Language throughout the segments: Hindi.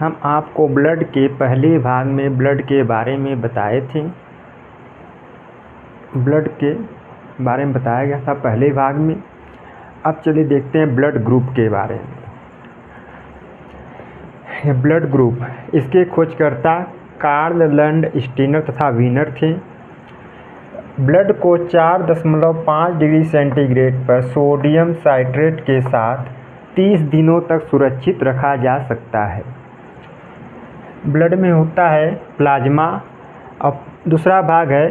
हम आपको ब्लड के पहले भाग में ब्लड के बारे में बताए थे। ब्लड के बारे में बताया गया था पहले भाग में। अब चलिए देखते हैं ब्लड ग्रुप के बारे में। ब्लड ग्रुप, इसके खोजकर्ता कार्ल लैंडस्टीनर तथा वीनर थे। ब्लड को 4.5 डिग्री सेंटीग्रेड पर सोडियम साइट्रेट के साथ 30 दिनों तक सुरक्षित रखा जा सकता है। ब्लड में होता है प्लाज्मा और दूसरा भाग है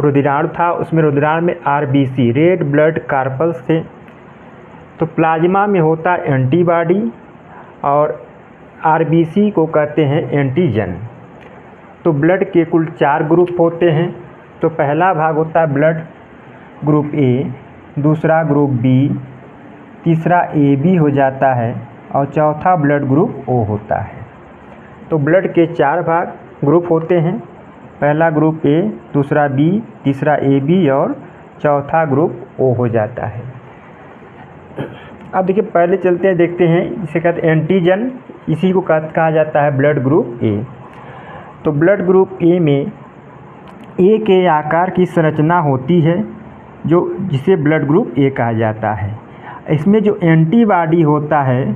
रुधिराणु था, उसमें रुधिराणु में आरबीसी रेड ब्लड कार्पल्स थे। तो प्लाज्मा में होता है एंटीबॉडी और आरबीसी को कहते हैं एंटीजन। तो ब्लड के कुल 4 ग्रुप होते हैं। तो पहला भाग होता है ब्लड ग्रुप ए, दूसरा ग्रुप बी, तीसरा ए बी हो जाता है और चौथा ब्लड ग्रुप ओ होता है। तो ब्लड के 4 भाग ग्रुप होते हैं। पहला ग्रुप ए, दूसरा बी, तीसरा ए बी और चौथा ग्रुप ओ हो जाता है। अब देखिए पहले चलते हैं, देखते हैं इसे कहते हैं एंटीजन, इसी को कहा जाता है ब्लड ग्रुप ए। तो ब्लड ग्रुप ए में ए के आकार की संरचना होती है जो जिसे ब्लड ग्रुप ए कहा जाता है। इसमें जो एंटीबॉडी होता है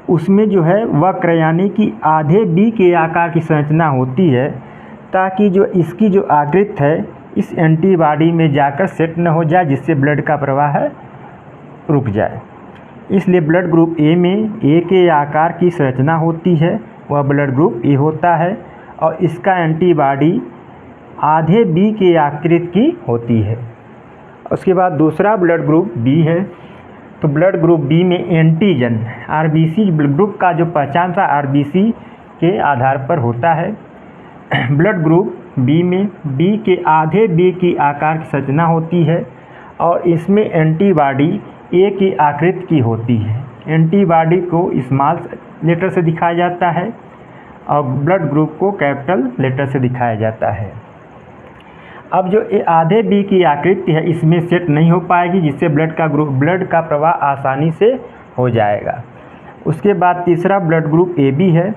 उसमें जो है वक्र यानी कि आधे बी के आकार की संरचना होती है, ताकि जो इसकी जो आकृति है इस एंटीबॉडी में जाकर सेट न हो जाए, जिससे ब्लड का प्रवाह रुक जाए। इसलिए ब्लड ग्रुप ए में ए के आकार की संरचना होती है, वह ब्लड ग्रुप ए होता है और इसका एंटीबॉडी आधे बी के आकृति की होती है। उसके बाद दूसरा ब्लड ग्रुप बी है। तो ब्लड ग्रुप बी में एंटीजन आरबीसी ब्लड ग्रुप का जो पहचान था आरबीसी के आधार पर होता है। ब्लड ग्रुप बी में बी के आधे बी की आकार की संरचना होती है और इसमें एंटीबॉडी ए की आकृति की होती है। एंटीबॉडी को स्मॉल लेटर से दिखाया जाता है और ब्लड ग्रुप को कैपिटल लेटर से दिखाया जाता है। अब जो आधे बी की आकृति है इसमें सेट नहीं हो पाएगी, जिससे ब्लड का प्रवाह आसानी से हो जाएगा। उसके बाद तीसरा ब्लड ग्रुप ए बी है।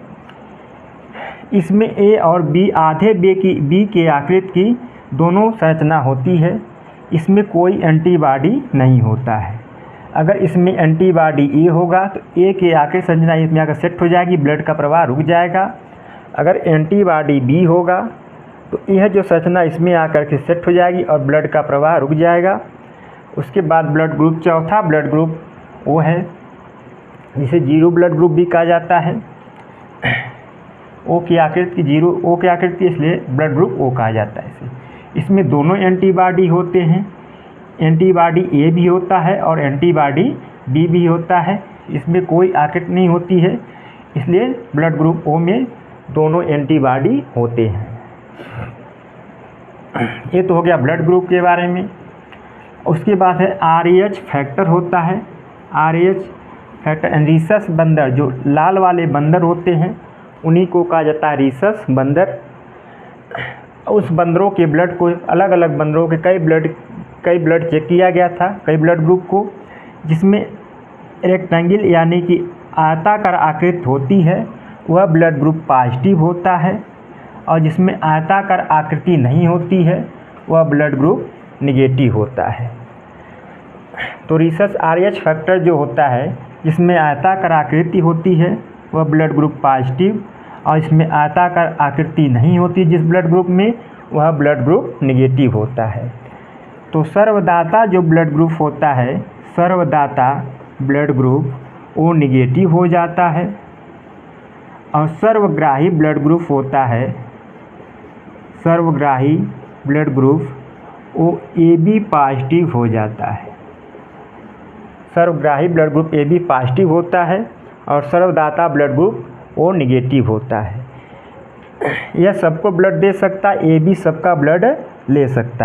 इसमें ए और बी आधे बी के आकृति की दोनों संरचना होती है। इसमें कोई एंटीबॉडी नहीं होता है। अगर इसमें एंटीबॉडी ए होगा तो ए के आकृति संरचना इसमें आकर सेट हो जाएगी, ब्लड का प्रवाह रुक जाएगा। अगर एंटीबॉडी बी होगा तो यह जो संरचना इसमें आकर के सेट हो जाएगी और ब्लड का प्रवाह रुक जाएगा। उसके बाद ब्लड ग्रुप चौथा ब्लड ग्रुप ओ है, जिसे जीरो ब्लड ग्रुप भी कहा जाता है। ओ की आकृति जीरो, ओ की आकृति इसलिए ब्लड ग्रुप ओ कहा जाता है इसे। इसमें दोनों एंटीबॉडी होते हैं, एंटीबॉडी ए भी होता है और एंटीबॉडी बी भी होता है। इसमें कोई आकृति नहीं होती है, इसलिए ब्लड ग्रुप ओ में दोनों एंटीबॉडी होते हैं। ये तो हो गया ब्लड ग्रुप के बारे में। उसके बाद है आरएच फैक्टर होता है। आरएच फैक्टर रीसस बंदर, जो लाल वाले बंदर होते हैं उन्हीं को कहा जाता है रीसस बंदर। उस बंदरों के ब्लड को अलग अलग बंदरों के कई ब्लड चेक किया गया था, कई ब्लड ग्रुप को, जिसमें रेक्टेंगल यानी कि आयताकार आकृति होती है वह ब्लड ग्रुप पॉजिटिव होता है, और जिसमें आयताकार आकृति नहीं होती है वह ब्लड ग्रुप निगेटिव होता है। तो रीसस आरएच फैक्टर जो होता है जिसमें आयताकार आकृति होती है वह ब्लड ग्रुप पॉजिटिव, और इसमें आयताकार आकृति नहीं होती जिस ब्लड ग्रुप में वह ब्लड ग्रुप निगेटिव होता है। तो सर्वदाता जो ब्लड ग्रुप होता है, सर्वदाता ब्लड ग्रुप ओ निगेटिव हो जाता है, और सर्वग्राही ब्लड ग्रुप होता है, सर्वग्राही blood group O A B positive हो जाता है। सर्वग्राही blood group A B positive होता है और सर्वदाता ब्लड ग्रुप ओ निगेटिव होता है। यह सबको ब्लड दे सकता है, ए बी सबका ब्लड ले सकता है।